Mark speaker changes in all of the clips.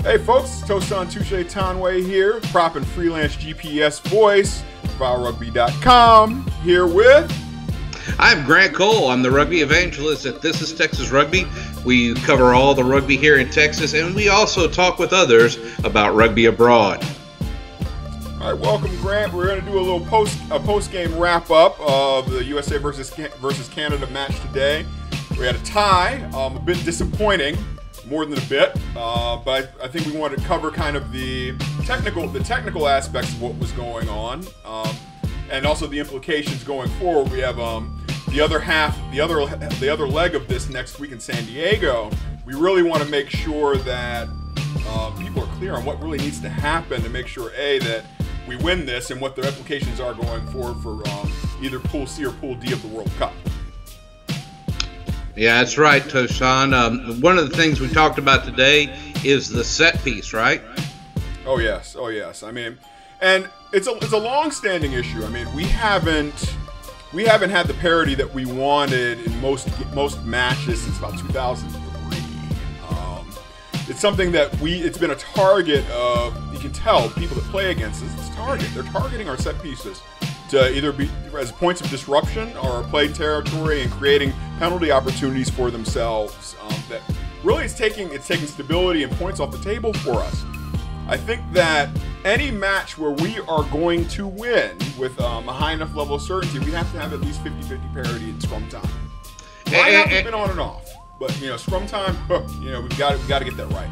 Speaker 1: Hey folks, Tosan Touche Tanwe here, prop and freelance GPS voice for Rugby.com, here with...
Speaker 2: I'm Grant Cole. I'm the rugby evangelist at This is Texas Rugby. We cover all the rugby here in Texas, and we also talk with others about rugby abroad.
Speaker 1: All right, welcome, Grant. We're going to do a little post-game wrap-up of the USA versus Canada match today. We had a tie, a bit disappointing. More than a bit, but I think we wanted to cover kind of the technical aspects of what was going on, and also the implications going forward. We have the other leg of this next week in San Diego. We really want to make sure that people are clear on what really needs to happen to make sure that we win this and what the implications are going forward for either Pool C or Pool D of the World Cup.
Speaker 2: Yeah, that's right, Tosan. One of the things we talked about today is the set piece, right?
Speaker 1: Oh yes. I mean, and it's a long-standing issue. I mean, we haven't had the parity that we wanted in most matches since about 2003. It's something that it's been a target of. You can tell people that play against us. They're targeting our set pieces to either be as points of disruption or play territory and creating penalty opportunities for themselves. That really it's taking stability and points off the table for us. I think that any match where we are going to win with a high enough level of certainty, we have to have at least 50-50 parity in scrum time. Lineout has been on and off, but scrum time, we've got to get that right.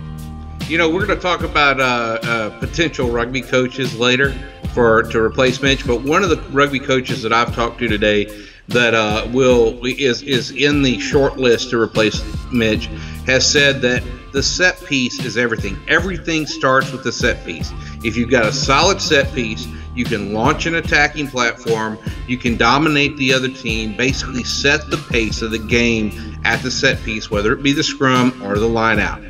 Speaker 2: We're going to talk about potential rugby coaches later to replace Mitch, but one of the rugby coaches that I've talked to today that is in the short list to replace Mitch has said that the set piece is everything. Everything starts with the set piece. If you've got a solid set piece, you can launch an attacking platform, you can dominate the other team, basically set the pace of the game at the set piece, whether it be the scrum or the line out.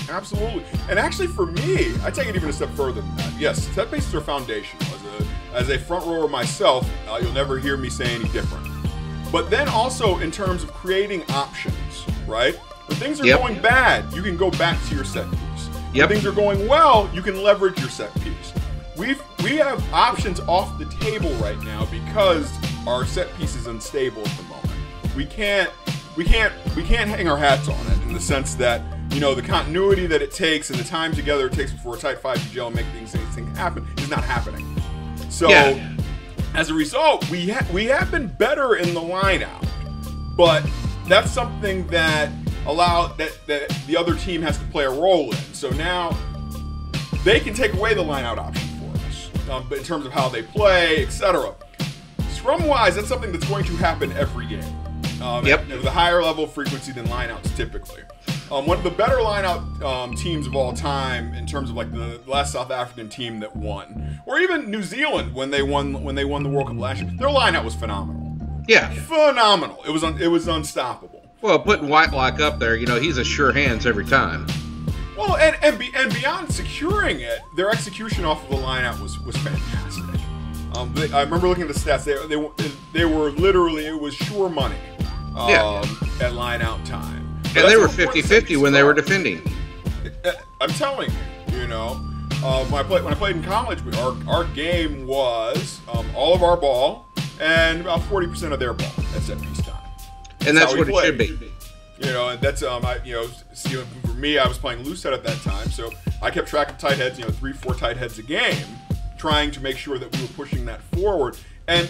Speaker 1: Absolutely. And actually for me, I take it even a step further than that. Yes, set pieces are foundational. As a front rower myself, you'll never hear me say any different. But then also in terms of creating options, right? When things are going bad, you can go back to your set piece. When things are going well, you can leverage your set piece. We have options off the table right now because our set piece is unstable at the moment. We can't hang our hats on it in the sense that the continuity that it takes and the time together it takes for a tight five to gel and make things happen is not happening. So, as a result, we have been better in the line out, but that's something that that the other team has to play a role in. So now they can take away the line out option for us, but in terms of how they play, etc. Scrum-wise, that's something that's going to happen every game. At the higher level frequency than lineouts typically. One of the better lineout teams of all time, in terms of like the last South African team that won, or even New Zealand when they won the World Cup last year, their lineout was phenomenal. Yeah, phenomenal. It was unstoppable.
Speaker 2: Well, putting Whitelock up there, he's a sure hands every time.
Speaker 1: Well, and beyond securing it, their execution off of the lineout was fantastic. I remember looking at the stats. They were literally, it was sure money. At line out time.
Speaker 2: And they were 50-50 when they were defending.
Speaker 1: I'm telling you, when I played in college, our game was all of our ball and about 40% of their ball at set piece time.
Speaker 2: And that's what it should be.
Speaker 1: And that's for me, I was playing loose head at that time, so I kept track of tight heads, 3-4 tight heads a game, trying to make sure that we were pushing that forward. And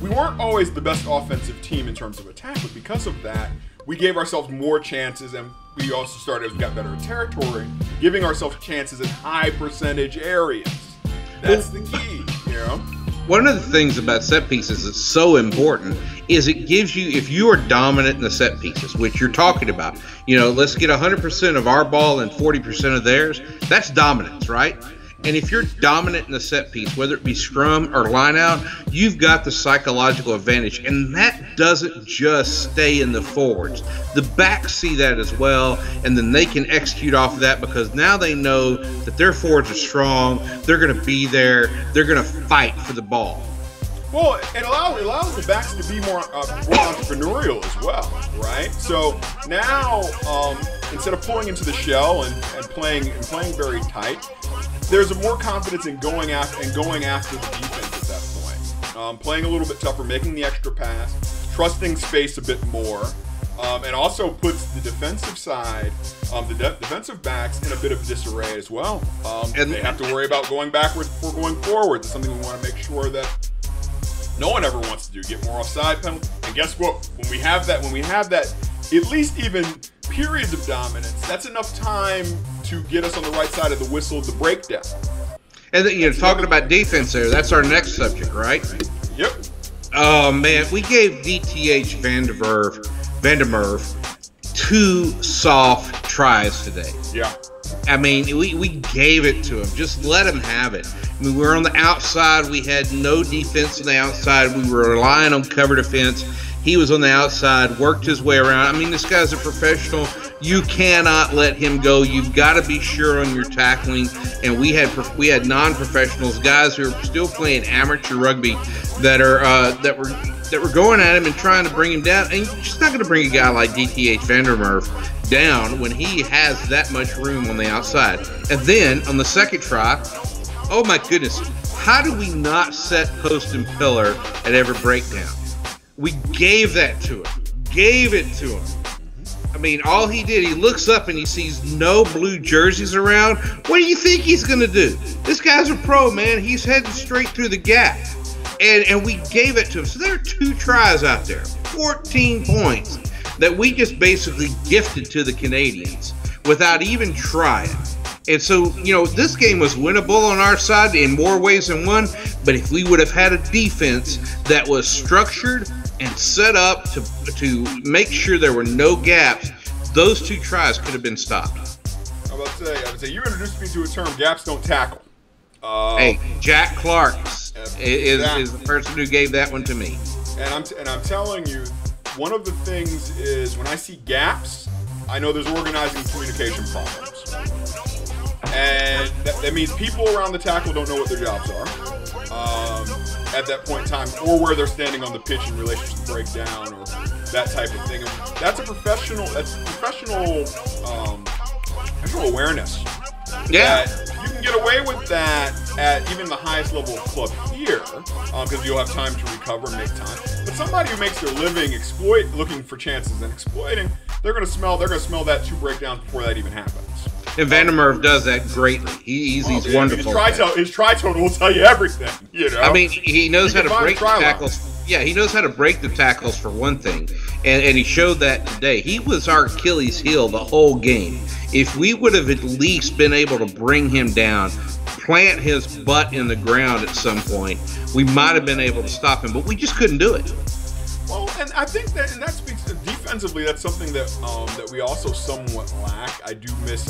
Speaker 1: we weren't always the best offensive team in terms of attack, but because of that, we gave ourselves more chances, and we also got better at territory, giving ourselves chances in high percentage areas. That's the key,
Speaker 2: One of the things about set pieces that's so important is it gives you, if you are dominant in the set pieces, which you're talking about, let's get 100% of our ball and 40% of theirs, that's dominance, right? And if you're dominant in the set piece, whether it be scrum or line out, you've got the psychological advantage. And that doesn't just stay in the forwards. The backs see that as well, and then they can execute off of that because now they know that their forwards are strong, they're going to be there, they're going to fight for the ball.
Speaker 1: Well, it allows the backs to be more entrepreneurial as well, right? So now, instead of pulling into the shell and playing very tight, there's a more confidence in going after the defense at that point. Playing a little bit tougher, making the extra pass, trusting space a bit more, and also puts the defensive side, the defensive backs, in a bit of disarray as well. And they have to worry about going backwards before going forward. That's something we want to make sure that no one ever wants to do, get more offside penalties. And guess what? When we have that, at least even periods of dominance, that's enough time to get us on the right side of the whistle, the breakdown.
Speaker 2: And then, talking about defense there, that's our next subject, right?
Speaker 1: Yep.
Speaker 2: Oh, man, we gave DTH Vandermerve 2 soft tries today.
Speaker 1: Yeah.
Speaker 2: I mean, we gave it to him. Just let him have it. I mean, we were on the outside. We had no defense on the outside. We were relying on cover defense. He was on the outside, worked his way around. I mean, this guy's a professional. You cannot let him go. You've got to be sure on your tackling. And we had non-professionals, guys who are still playing amateur rugby that were going at him and trying to bring him down. And you're just not going to bring a guy like DTH Vandermerve down when he has that much room on the outside. And then on the second try, oh my goodness, how do we not set post and pillar at every breakdown? We gave that to him. Gave it to him. I mean, all he did, he looks up and he sees no blue jerseys around. What do you think he's going to do? This guy's a pro, man. He's heading straight through the gap. And we gave it to him. So there are 2 tries out there, 14 points that we just basically gifted to the Canadians without even trying. And so, this game was winnable on our side in more ways than one, but if we would have had a defense that was structured and set up to make sure there were no gaps, those 2 tries could have been stopped.
Speaker 1: I would say you introduced me to a term, gaps don't tackle.
Speaker 2: Hey, Jack Clark is the person who gave that one to me.
Speaker 1: And I'm telling you, one of the things is when I see gaps, I know there's organizing and communication problems. And that means people around the tackle don't know what their jobs are at that point in time, or where they're standing on the pitch in relation to the breakdown or that type of thing. And that's professional awareness.
Speaker 2: Yeah.
Speaker 1: That you can get away with that at even the highest level of club here, because you'll have time to recover and make time. But somebody who makes their living looking for chances and exploiting, they're gonna smell that 2 breakdowns before that even happens.
Speaker 2: And Vandermerve does that greatly. He's wonderful.
Speaker 1: His try total will tell you everything.
Speaker 2: I mean, he knows how to break the tackles. Yeah, he knows how to break the tackles for one thing, and he showed that today. He was our Achilles heel the whole game. If we would have at least been able to bring him down, plant his butt in the ground at some point, we might have been able to stop him, but we just couldn't do it.
Speaker 1: Well, and I think that speaks to defensively. That's something that that we also somewhat lack. I do miss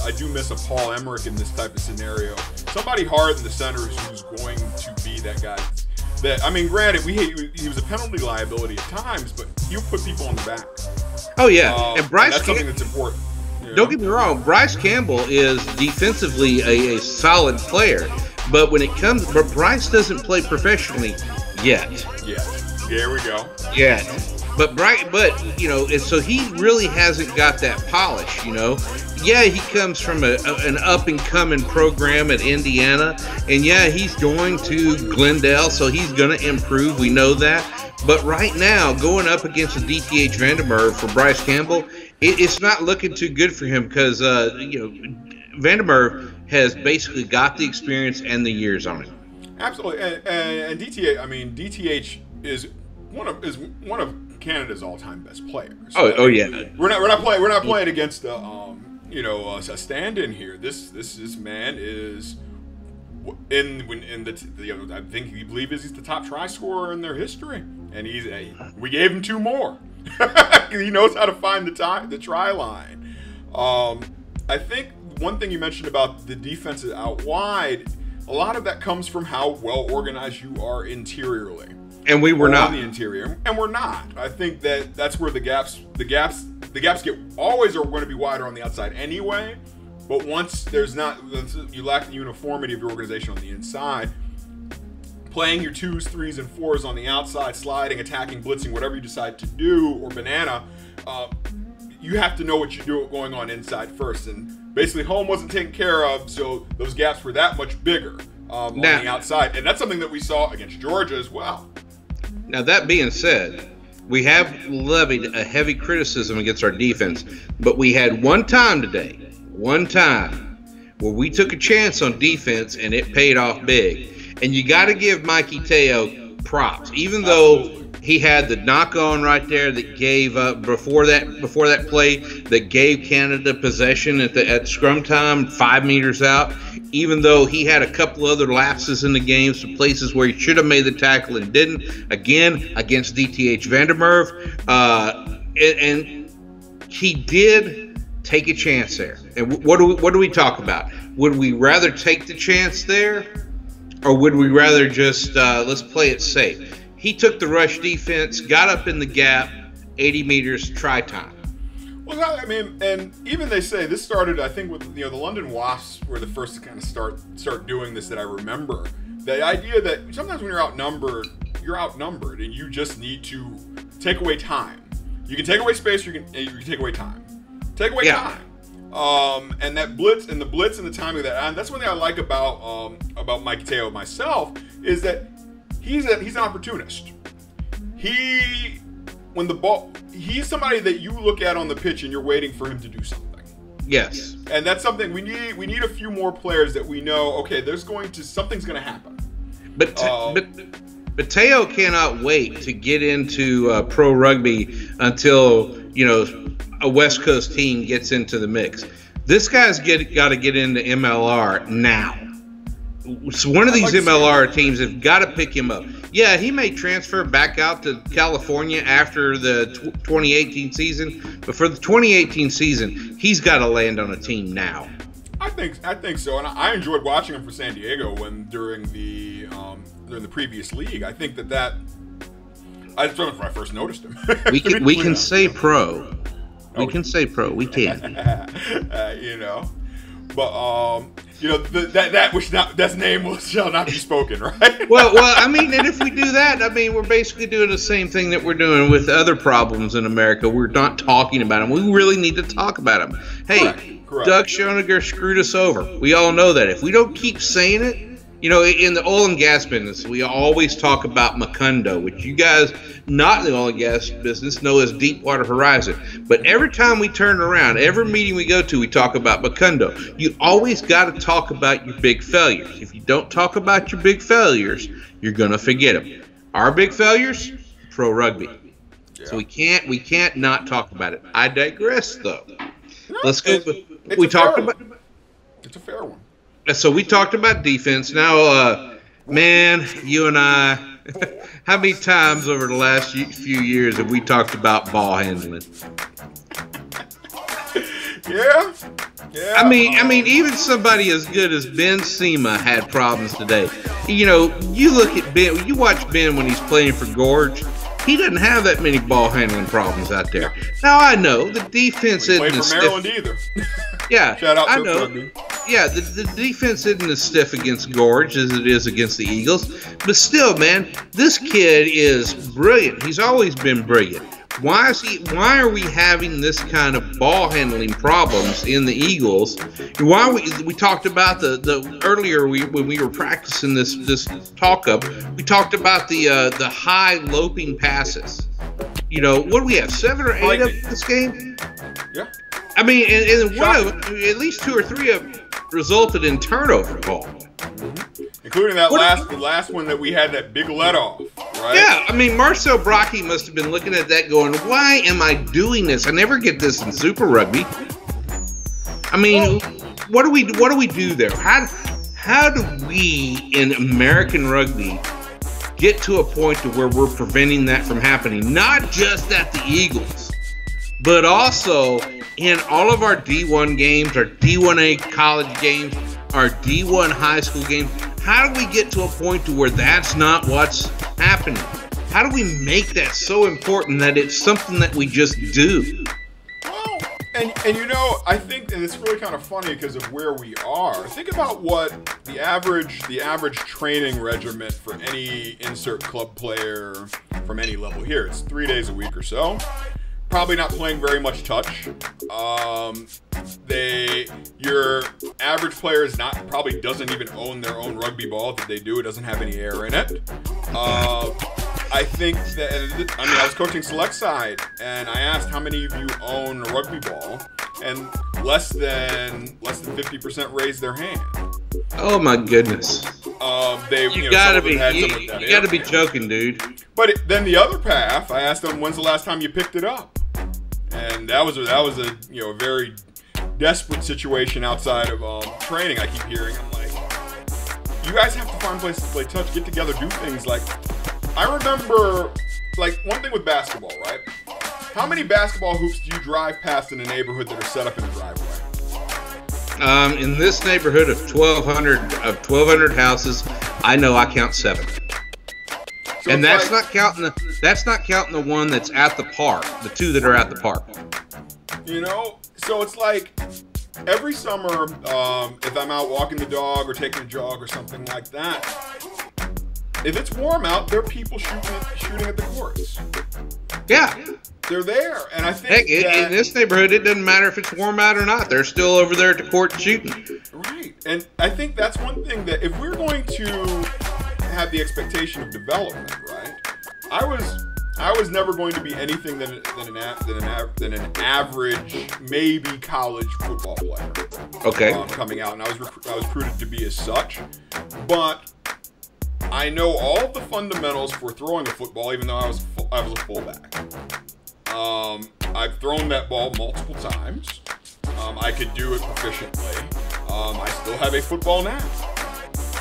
Speaker 1: a Paul Emmerich in this type of scenario. Somebody hard in the center who's going to be that guy. That, I mean, granted, he was a penalty liability at times, but he'll put people on the back.
Speaker 2: Oh yeah, and Bryce.
Speaker 1: That's something that's important.
Speaker 2: Don't get me wrong, Bryce Campbell is defensively a solid player, but Bryce doesn't play professionally yet.
Speaker 1: Yeah. There we go.
Speaker 2: Yeah, but and so he really hasn't got that polish, Yeah, he comes from an up and coming program at Indiana, and yeah, he's going to Glendale, so he's going to improve. We know that. But right now, going up against a DTH Vandermerve for Bryce Campbell, it's not looking too good for him because Vandermerve has basically got the experience and the years on it.
Speaker 1: Absolutely, and DTH. I mean, DTH is one of Canada's all-time best players.
Speaker 2: Oh yeah. We're
Speaker 1: not playing against a stand-in here. This man is I think he believes he's the top try scorer in their history, and we gave him 2 more. He knows how to find the try line. I think one thing you mentioned about the defenses out wide, a lot of that comes from how well organized you are interiorly.
Speaker 2: And we were not
Speaker 1: on the interior, and we're not. I think that's where the gaps always are going to be wider on the outside anyway. But once you lack the uniformity of your organization on the inside, playing your 2s, 3s, and 4s on the outside, sliding, attacking, blitzing, whatever you decide to do, or banana, you have to know what you're doing going on inside first. And basically, home wasn't taken care of, so those gaps were that much bigger on the outside. And that's something that we saw against Georgia as well.
Speaker 2: Now, that being said, we have levied a heavy criticism against our defense, but we had one time today, where we took a chance on defense and it paid off big. And you got to give Mikey Teo props, even though he had the knock-on right there that gave up before that play that gave Canada possession at scrum time 5 meters out. Even though he had a couple other lapses in the game, some places where he should have made the tackle and didn't. Again, against DTH Vandermerve, and he did take a chance there. And what do we talk about? Would we rather take the chance there, or would we rather just let's play it safe? He took the rush defense, got up in the gap, 80 meters, try time.
Speaker 1: Well, I mean, and even they say this started, I think, with the London Wasps were the first to kind of start doing this that I remember. The idea that sometimes when you're outnumbered, and you just need to take away time. You can take away space, you can take away time. Take away time. And that blitz and the timing of that, and that's one thing I like about Mike Teo myself, is that he's an opportunist. He's somebody that you look at on the pitch and you're waiting for him to do something.
Speaker 2: Yes.
Speaker 1: And that's something we need a few more players that we know, okay, something's going to happen.
Speaker 2: But Teo cannot wait to get into pro rugby until, a West Coast team gets into the mix. This guy's got to get into MLR now. So one of these MLR teams have got to pick him up. Yeah, he may transfer back out to California after the 2018 season, but for the 2018 season, he's got to land on a team now.
Speaker 1: I think so, and I enjoyed watching him for San Diego during the previous league. I think that's when I first noticed him.
Speaker 2: We can say pro. We can say pro. We can.
Speaker 1: But that name shall not be spoken, right?
Speaker 2: well, I mean, and if we do that, I mean, we're basically doing the same thing that we're doing with other problems in America. We're not talking about them. We really need to talk about them. Hey, correct. Doug Schoeniger screwed us over. We all know that. If we don't keep saying it, in the oil and gas business, we always talk about Macondo, which you guys not in the oil and gas business know as Deepwater Horizon. But every time we turn around, every meeting we go to, we talk about Macondo. You always got to talk about your big failures. If you don't talk about your big failures, you're going to forget them. Our big failures, pro rugby. Yeah. So we can't not talk about it. I digress, though. No, let's go.
Speaker 1: It's a fair one.
Speaker 2: So we talked about defense. Now, man, you and I, how many times over the last few years have we talked about ball handling?
Speaker 1: Yeah.
Speaker 2: I mean, even somebody as good as Ben Sema had problems today. You look at Ben, you watch Ben when he's playing for Gorge. He doesn't have that many ball handling problems out there. Now I know the defense isn't as stiff.
Speaker 1: Maryland either.
Speaker 2: Yeah,
Speaker 1: shout out to
Speaker 2: I know. Yeah, the defense isn't as stiff against Gorge as it is against the Eagles. But still, man, this kid is brilliant. He's always been brilliant. Why are we having this kind of ball handling problems in the Eagles? Why we talked about the earlier when we were practicing this talk up, we talked about the high loping passes. What do we have, 7 or 8 of this game?
Speaker 1: Yeah.
Speaker 2: I mean, and one of them, at least 2 or 3 of them resulted in turnover ball.
Speaker 1: Mm-hmm. Including the last one that we had that big let off, right?
Speaker 2: Yeah, I mean, Marcel Brockie must have been looking at that going, why am I doing this? I never get this in Super Rugby. I mean, what do we do there? How do we in American rugby get to a point to where we're preventing that from happening? Not just at the Eagles, but also in all of our D1 games, our D1A college games, our D1 high school games. How do we get to a point to where that's not what's happening? How do we make that so important that it's something that we just do?
Speaker 1: Well, And you know, I think, and it's really kind of funny because of where we are. Think about what the average training regimen for any insert club player from any level here. It's 3 days a week or so. Probably not playing very much touch. Your average player probably doesn't even own their own rugby ball. If they do, it doesn't have any air in it. I think that, I was coaching select side, and I asked how many of you own a rugby ball, and less than 50% raised their hand.
Speaker 2: Oh my goodness!
Speaker 1: You
Speaker 2: gotta be joking, dude.
Speaker 1: But then the other half, I asked them, "When's the last time you picked it up?" And that was a very desperate situation outside of training. I keep hearing, I'm like, you guys have to find places to play touch, get together, do things like. I remember, like, one thing with basketball, right? How many basketball hoops do you drive past in a neighborhood that are set up in a driveway?
Speaker 2: In this neighborhood of 1,200 houses, I know I count 7. So and that's not counting the one that's at the park, the 2 that are at the park.
Speaker 1: You know, so it's like every summer, if I'm out walking the dog or taking a jog or something like that, if it's warm out, there are people shooting at the courts.
Speaker 2: Yeah.
Speaker 1: They're there, and I think
Speaker 2: in this neighborhood, it doesn't matter if it's warm out or not. They're still over there at the court shooting.
Speaker 1: Right, and I think that's one thing that if we're going to have the expectation of development, right? I was never going to be anything than an average, maybe college football player.
Speaker 2: Okay.
Speaker 1: Coming out, and I was recruited to be as such, but I know all of the fundamentals for throwing a football, even though I was a fullback. I've thrown that ball multiple times. I could do it proficiently. I still have a football now.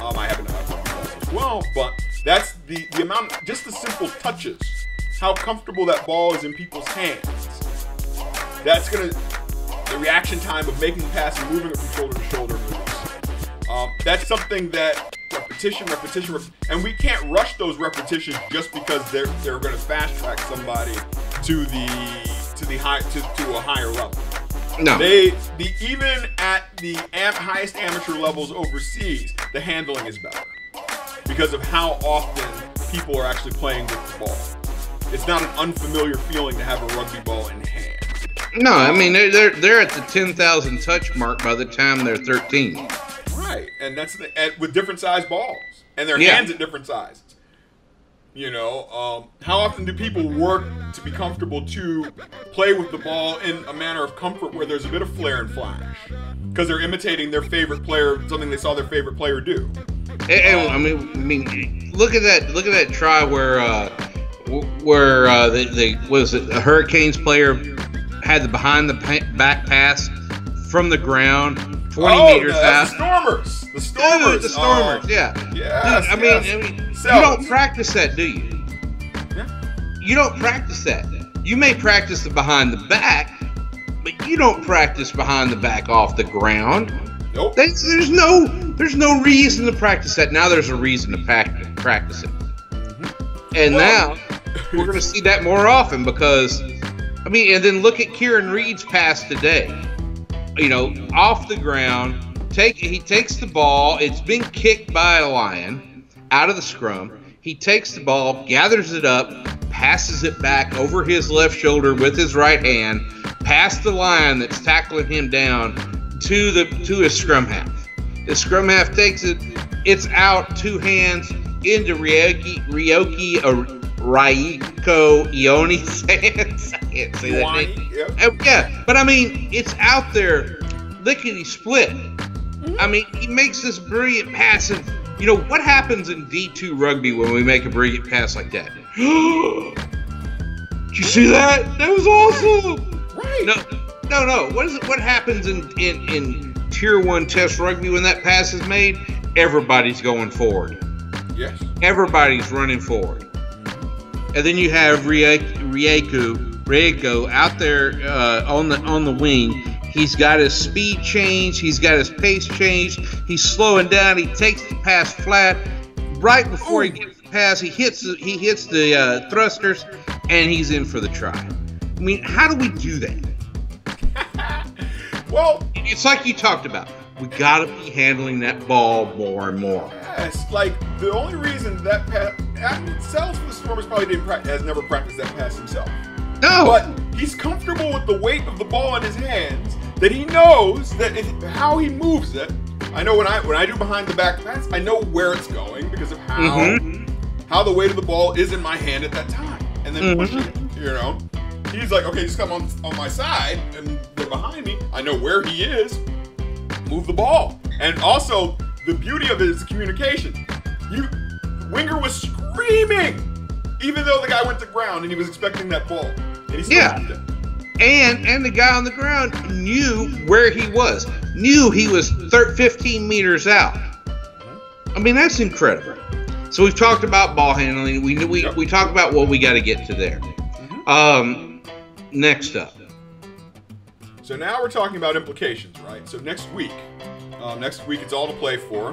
Speaker 1: I happen to have rugby balls as well, but that's the amount, just the simple touches, how comfortable that ball is in people's hands. That's the reaction time of making the pass and moving it from shoulder to shoulder moves. That's something that repetition, and we can't rush those repetitions just because they're going to fast track somebody to a higher level.
Speaker 2: No.
Speaker 1: Even at the highest amateur levels overseas, the handling is better because of how often people are actually playing with the ball. It's not an unfamiliar feeling to have a rugby ball in hand.
Speaker 2: No, I mean they're at the 10,000 touch mark by the time they're 13.
Speaker 1: Right, and that's with different size balls and their hands at different sizes. You know, how often do people work to be comfortable to play with the ball in a manner of comfort where there's a bit of flare and flash? Because they're imitating their favorite player, something they saw their favorite player do.
Speaker 2: I mean, look at that try where the Hurricanes player had the behind the back pass from the ground, 20 meters out.
Speaker 1: The Stormers.
Speaker 2: The Stormers. Yeah.
Speaker 1: Yes,
Speaker 2: I mean, you don't practice that, do you?
Speaker 1: Yeah.
Speaker 2: You don't practice that. You may practice the behind the back, but you don't practice behind the back off the ground.
Speaker 1: Nope.
Speaker 2: There's no reason to practice that. Now there's a reason to practice it. Mm-hmm. And now we're going to see that more often because, I mean, and then look at Kieran Reed's pass today. You know, off the ground. He takes the ball. It's been kicked by a Lion out of the scrum. He takes the ball, gathers it up, passes it back over his left shoulder with his right hand, past the Lion that's tackling him down to his scrum half. The scrum half takes it. It's out, 2 hands into Ryoki Ioni's hands. I can't say that name. Yeah, but I mean, it's out there, lickety split. I mean, he makes this brilliant pass, and you know what happens in D2 rugby when we make a brilliant pass like that? Did you see that? That was awesome.
Speaker 1: Right.
Speaker 2: No. What happens in Tier 1 Test rugby when that pass is made? Everybody's going forward.
Speaker 1: Yes.
Speaker 2: Everybody's running forward. And then you have Rieko out there on the wing. He's got his speed change. He's got his pace change. He's slowing down. He takes the pass flat. Right before he gets the pass, he hits the thrusters, and he's in for the try. I mean, how do we do that?
Speaker 1: Well,
Speaker 2: it's like you talked about. We got to be handling that ball more and more.
Speaker 1: Yes, like the only reason that pass Sells for the Stormers probably has never practiced that pass himself.
Speaker 2: No,
Speaker 1: but he's comfortable with the weight of the ball in his hands. That he knows that how he moves it. I know when I do behind the back pass, I know where it's going because of how the weight of the ball is in my hand at that time, and then pushing it. You know, he's like, okay, just come on my side, and they're behind me. I know where he is. Move the ball, and also the beauty of it is the communication. Winger was screaming, even though the guy went to ground and he was expecting that ball, and he still moved it.
Speaker 2: And the guy on the ground knew where he was. Knew he was 15 meters out. I mean, that's incredible. So we've talked about ball handling. We talked about what we got to get to there. Next up.
Speaker 1: So now we're talking about implications, right? So next week it's all to play for.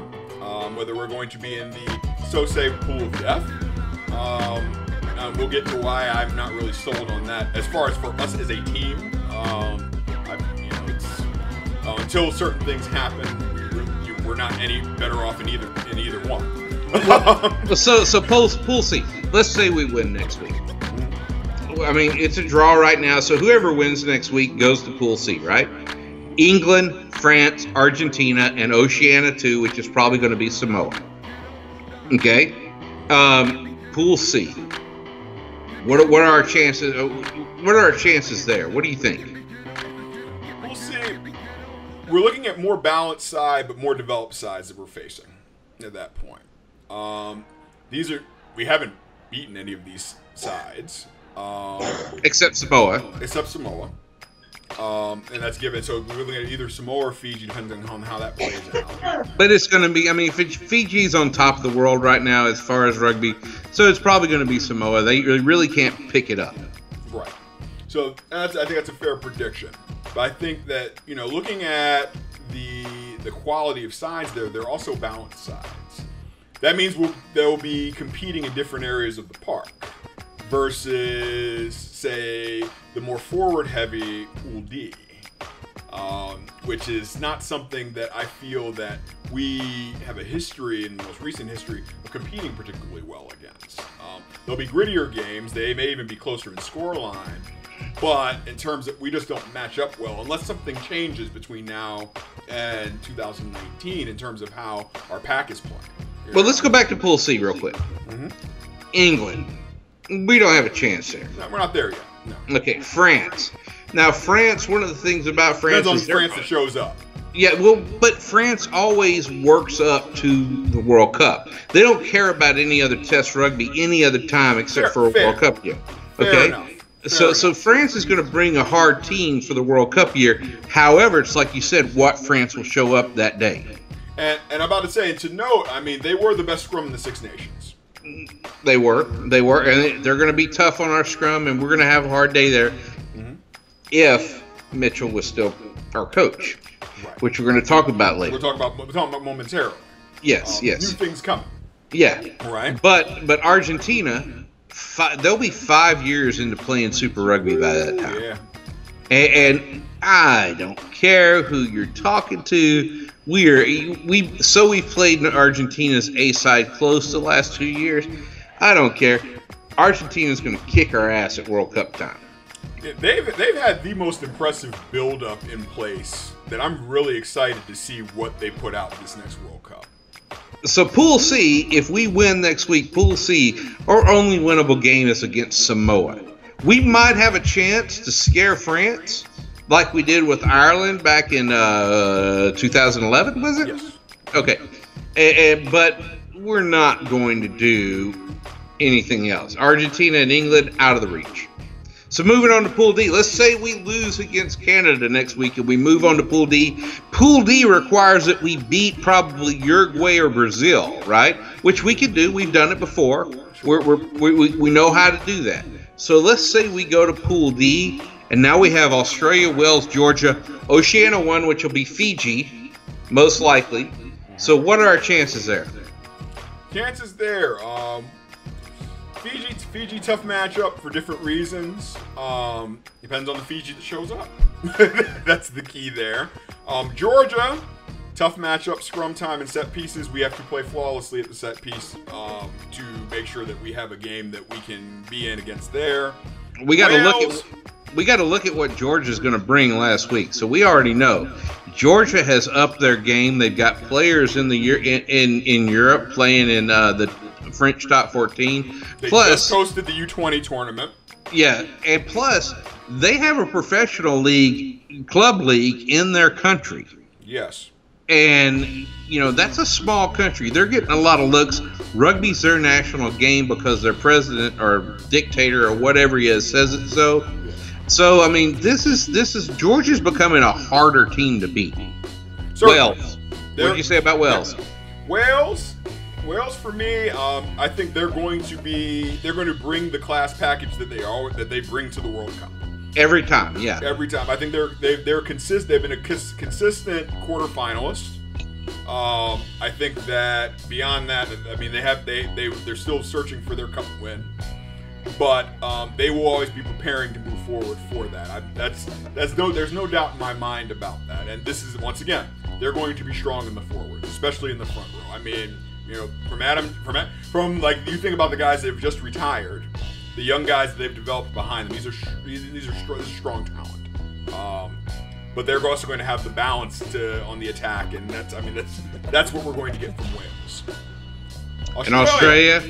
Speaker 1: Whether we're going to be in the so-say pool of death. We'll get to why I'm not really sold on that. As far as for us as a team, until certain things happen, we're not any better off in either one.
Speaker 2: So pool C. Let's say we win next week. I mean, it's a draw right now, so whoever wins next week goes to Pool C, right? England, France, Argentina, and Oceania 2, which is probably going to be Samoa. Okay? Pool C. What are our chances? What are our chances there? What do you think?
Speaker 1: We'll see. We're looking at more balanced side, but more developed sides that we're facing at that point. We haven't beaten any of these sides.
Speaker 2: Except Samoa.
Speaker 1: And that's given. So we're looking at either Samoa or Fiji, depending on how that plays out.
Speaker 2: But it's going to be, I mean, Fiji's on top of the world right now as far as rugby, so it's probably going to be Samoa. They really can't pick it up.
Speaker 1: Right. So I think that's a fair prediction. But I think that, looking at the quality of sides there, they're also balanced sides. That means they'll be competing in different areas of the park versus, say, the more forward-heavy Pool D, which is not something that I feel that we have a history, in the most recent history, of competing particularly well against. There'll be grittier games. They may even be closer in scoreline. But in terms of, we just don't match up well unless something changes between now and 2019 in terms of how our pack is playing.
Speaker 2: Well, let's go back to Pool C real quick. England. We don't have a chance there.
Speaker 1: No, we're not there yet. No.
Speaker 2: Okay, France. Now, France, one of the things about France
Speaker 1: depends
Speaker 2: is
Speaker 1: on France that shows up.
Speaker 2: Yeah, well, but France always works up to the World Cup. They don't care about any other Test rugby any other time except for a World Cup year. Okay? So France is going to bring a hard team for the World Cup year. However, it's like you said, what France will show up that day.
Speaker 1: And I'm about to say, and to note, I mean, they were the best scrum in the Six Nations.
Speaker 2: They were, and they're going to be tough on our scrum, and we're going to have a hard day there. If Mitchell was still our coach, which we're going to talk about later.
Speaker 1: We're talking about momentarily.
Speaker 2: Yes.
Speaker 1: New things coming.
Speaker 2: Yeah.
Speaker 1: Right.
Speaker 2: But Argentina, they'll be 5 years into playing Super Rugby by that time.
Speaker 1: Yeah.
Speaker 2: And I don't care who you're talking to. We've played Argentina's A side close the last 2 years. I don't care. Argentina's going to kick our ass at World Cup time.
Speaker 1: They've had the most impressive build-up in place that I'm really excited to see what they put out this next World Cup.
Speaker 2: So Pool C, if we win next week, Pool C, our only winnable game is against Samoa. We might have a chance to scare France like we did with Ireland back in 2011, was it?
Speaker 1: Yes.
Speaker 2: Okay. But we're not going to do anything else. Argentina and England, out of the reach. So moving on to Pool D. Let's say we lose against Canada next week and we move on to Pool D. Pool D requires that we beat probably Uruguay or Brazil, right? Which we can do. We've done it before. We know how to do that. So let's say we go to Pool D, and now we have Australia, Wales, Georgia, Oceania 1, which will be Fiji, most likely. So what are our chances there?
Speaker 1: Chances there. Fiji, tough matchup for different reasons. Depends on the Fiji that shows up. That's the key there. Georgia, tough matchup, scrum time and set pieces. We have to play flawlessly at the set piece to make sure that we have a game that we can be in against there.
Speaker 2: We got to look at what Georgia's going to bring last week. So we already know Georgia has upped their game. They've got players in Europe playing in the French top 14.
Speaker 1: They just hosted the U20 tournament.
Speaker 2: Yeah, and plus they have a professional league, club league in their country.
Speaker 1: Yes.
Speaker 2: And, that's a small country. They're getting a lot of looks. Rugby's their national game because their president or dictator or whatever he is says it so. So, I mean, this is Georgia's becoming a harder team to beat. Wales. What did you say about Wales?
Speaker 1: Wales for me, I think they're going to bring the class package that they bring to the World Cup.
Speaker 2: Every time, yeah.
Speaker 1: Every time. I think they're consistent. They've been a consistent quarterfinalist. I think that beyond that, I mean, they're still searching for their cup win, but they will always be preparing to move forward for that. There's no doubt in my mind about that. And this is, once again, they're going to be strong in the forwards, especially in the front row. I mean, from like, you think about the guys that have just retired. The young guys that they've developed behind them, these are strong talent. But they're also going to have the balance on the attack, and that's what we're going to get from Wales.
Speaker 2: Australia,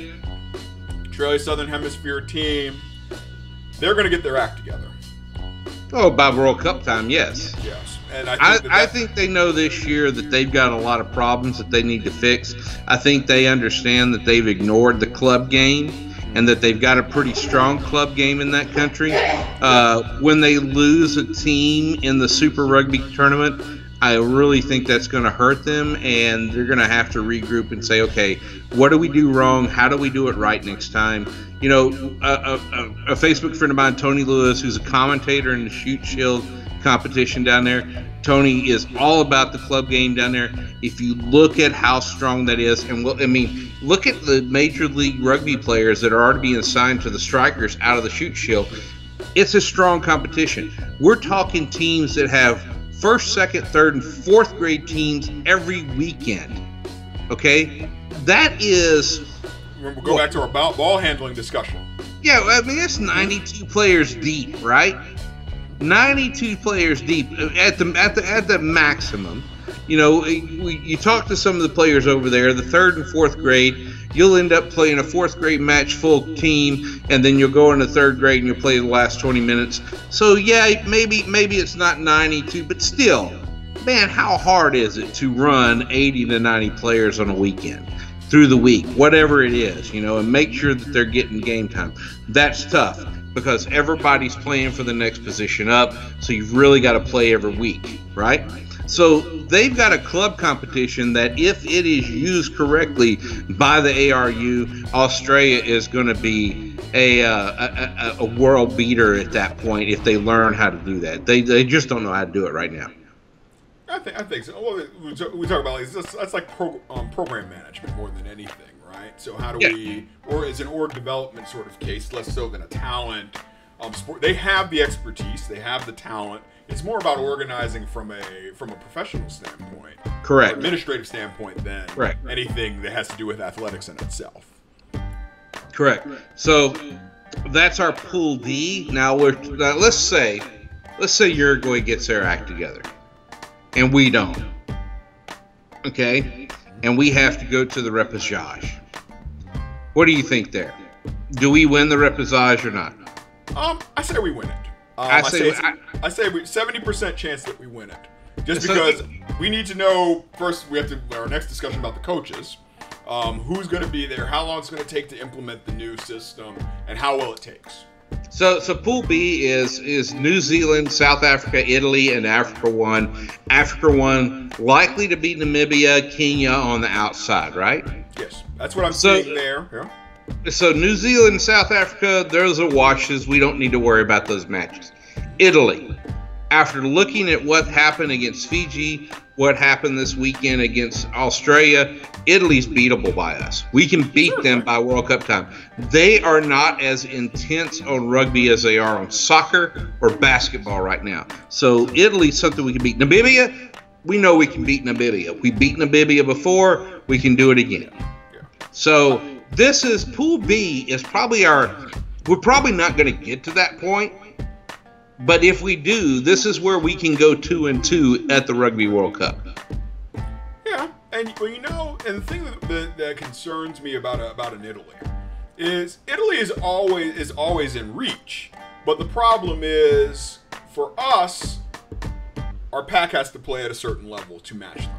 Speaker 1: Southern Hemisphere team, they're going to get their act together.
Speaker 2: Oh, by World Cup time, yes.
Speaker 1: Yes. And
Speaker 2: I think they know this year that they've got a lot of problems that they need to fix. I think they understand that they've ignored the club game and that they've got a pretty strong club game in that country. When they lose a team in the Super Rugby tournament, I really think that's going to hurt them, and they're going to have to regroup and say, okay, what do we do wrong? How do we do it right next time? A Facebook friend of mine, Tony Lewis, who's a commentator in the Shoot Shield competition down there, Tony is all about the club game down there. If you look at how strong that is, and look at the Major League Rugby players that are already being assigned to the Strikers out of the Shoot Shield. It's a strong competition. We're talking teams that have first, second, third, and fourth grade teams every weekend. Okay? That is...
Speaker 1: We'll go back to our ball handling discussion.
Speaker 2: Yeah, I mean, it's 92 players deep, right? 92 players deep at the maximum. You talk to some of the players over there, the third and fourth grade, you'll end up playing a fourth grade match full team, and then you'll go into third grade and you'll play the last 20 minutes. So yeah, maybe it's not 92, but still, man, how hard is it to run 80 to 90 players on a weekend through the week, whatever it is, and make sure that they're getting game time. That's tough, because everybody's playing for the next position up, so you've really got to play every week, right? So they've got a club competition that, if it is used correctly by the ARU, Australia is going to be a world beater at that point if they learn how to do that. They just don't know how to do it right now.
Speaker 1: I think so. Well, we talk about that's like program management more than anything. Right? So how do we, or is an org development sort of case, less so than a talent sport? They have the expertise, they have the talent. It's more about organizing from a professional standpoint,
Speaker 2: correct,
Speaker 1: administrative standpoint, than anything that has to do with athletics in itself.
Speaker 2: Correct. So that's our Pool D. Now let's say Uruguay gets their act together, and we don't. Okay, and we have to go to the repechage. What do you think there? Do we win the repechage or not?
Speaker 1: I say we win it. I say 70% chance that we win it. Just because we need to know first. We have to our next discussion about the coaches. Who's going to be there? How long it's going to take to implement the new system, and how well it takes.
Speaker 2: So Pool B is New Zealand, South Africa, Italy, and Africa 1. Africa 1 likely to beat Namibia, Kenya on the outside, right?
Speaker 1: Yes, that's what I'm seeing there. Yeah.
Speaker 2: So New Zealand, South Africa, those are washes. We don't need to worry about those matches. Italy, after looking at what happened against Fiji, what happened this weekend against Australia, Italy's beatable by us. We can beat them by World Cup time. They are not as intense on rugby as they are on soccer or basketball right now. So Italy's something we can beat. Namibia, we know we can beat Namibia. We beat Namibia before. We can do it again. So this is Pool B is probably we're probably not going to get to that point. But if we do, this is where we can go 2-2 at the Rugby World Cup.
Speaker 1: Yeah, and well, and the thing that concerns me about an Italy is Italy is always in reach. But the problem is for us, our pack has to play at a certain level to match them.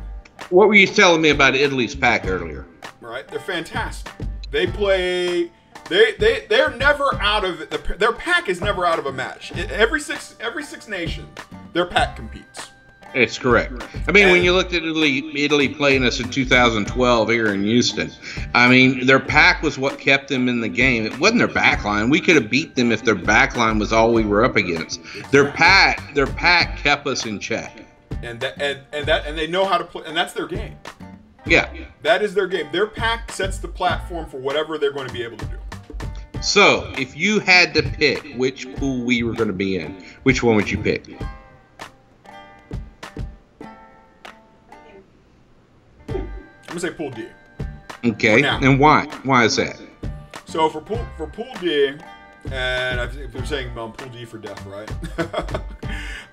Speaker 2: What were you telling me about Italy's pack earlier?
Speaker 1: Right, they're fantastic. They play. They're never out of it. Their pack is never out of a match. Every six nations, their pack competes.
Speaker 2: It's correct. I mean, when you looked at Italy playing us in 2012 here in Houston, I mean, their pack was what kept them in the game. It wasn't their back line. We could have beat them if their back line was all we were up against. Their pack kept us in check.
Speaker 1: And they know how to play, and that's their game.
Speaker 2: Yeah.
Speaker 1: That is their game. Their pack sets the platform for whatever they're going to be able to do.
Speaker 2: So, if you had to pick which pool we were going to be in, which one would you pick?
Speaker 1: I'm going to say Pool D.
Speaker 2: Okay, and why? Why is that?
Speaker 1: So, for Pool D, and I think they're saying Pool D for death, right?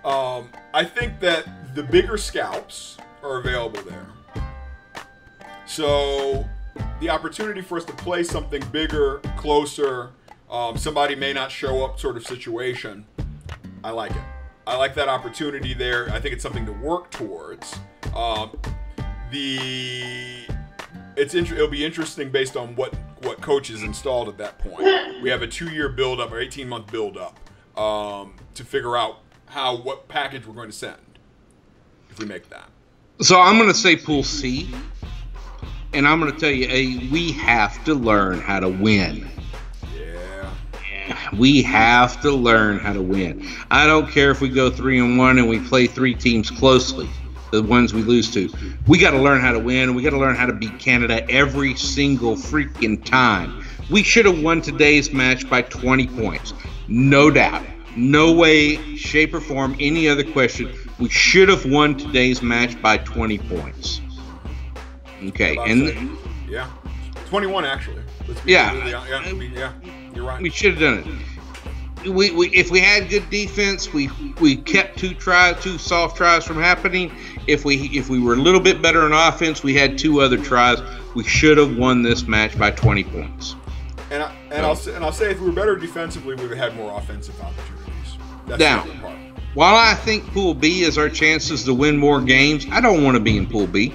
Speaker 1: I think that the bigger scalps are available there. So the opportunity for us to play something bigger, closer, somebody may not show up sort of situation, I like it. I like that opportunity there. I think it's something to work towards. It'll be interesting based on what coach is installed at that point. We have a 2-year build-up or 18-month build-up to figure out what package we're going to send if we make that.
Speaker 2: So I'm going to say Pool C. And I'm going to tell you, we have to learn how to win. Yeah. We have to learn how to win. I don't care if we go 3-1 and we play 3 teams closely, the ones we lose to. We got to learn how to win. We got to learn how to beat Canada every single freaking time. We should have won today's match by 20 points. No doubt. No way, shape, or form, any other question. We should have won today's match by 20 points. Okay, and
Speaker 1: yeah, 21 actually.
Speaker 2: Yeah,
Speaker 1: you're right.
Speaker 2: We should have done it. We if we had good defense, we kept 2 soft tries from happening. If we were a little bit better on offense, we had 2 other tries. We should have won this match by 20 points.
Speaker 1: I'll say if we were better defensively, we would have had more offensive opportunities. That's
Speaker 2: now,
Speaker 1: the part.
Speaker 2: While I think Pool B is our chances to win more games, I don't want to be in Pool B.